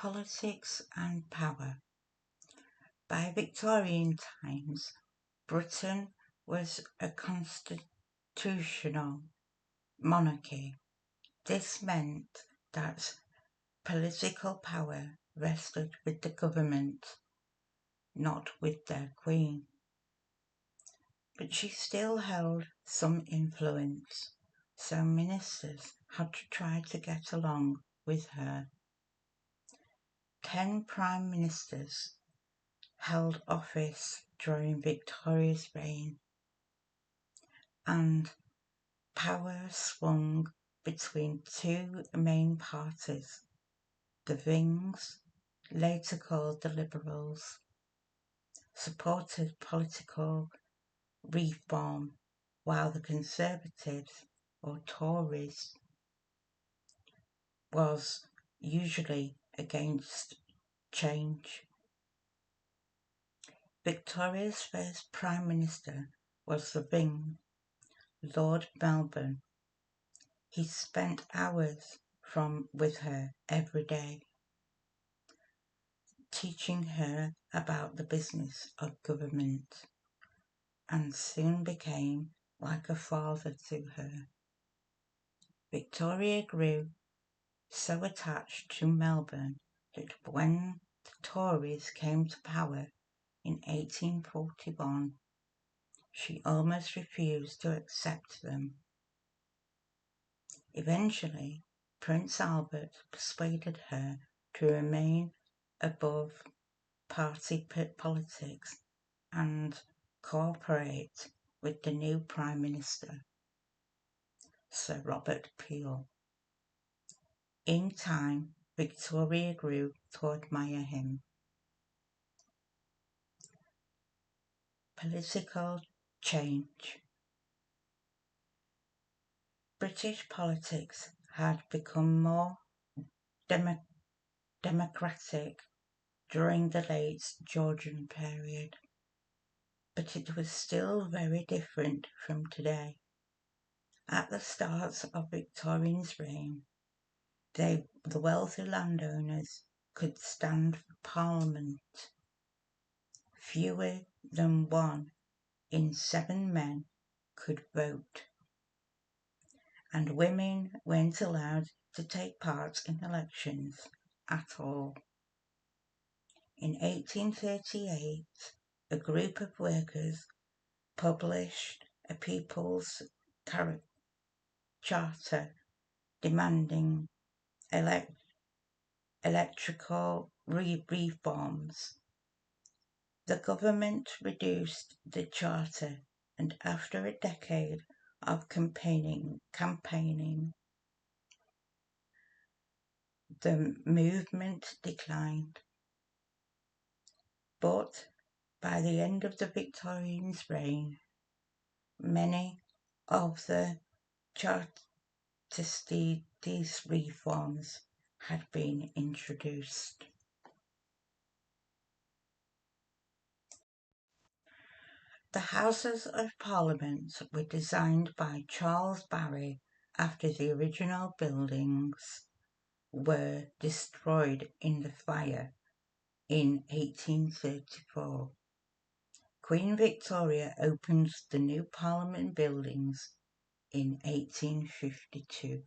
Politics and power. By Victorian times, Britain was a constitutional monarchy. This meant that political power rested with the government, not with their queen. But she still held some influence, so ministers had to try to get along with her. 10 prime ministers held office during Victoria's reign, and power swung between two main parties, the Whigs, later called the Liberals, supported political reform, while the Conservatives, or Tories, was usually against change. Victoria's first Prime Minister was the Whig, Lord Melbourne. He spent hours with her every day, teaching her about the business of government, and soon became like a father to her. Victoria grew so attached to Melbourne that when the Tories came to power in 1841, she almost refused to accept them. Eventually, Prince Albert persuaded her to remain above party politics and cooperate with the new Prime Minister, Sir Robert Peel. In time, Victoria grew to admire him. Political change. British politics had become more democratic during the late Georgian period, but it was still very different from today. At the start of Victoria's reign, the wealthy landowners could stand for Parliament. Fewer than 1 in 7 men could vote, and women weren't allowed to take part in elections at all. In 1838, a group of workers published a People's Charter demanding electoral reforms. The government reduced the charter, and after a decade of campaigning, the movement declined. But by the end of the Victorians' reign, many of the Chartist reforms had been introduced. The Houses of Parliament were designed by Charles Barry after the original buildings were destroyed in the fire in 1834. Queen Victoria opened the new Parliament buildings in 1852.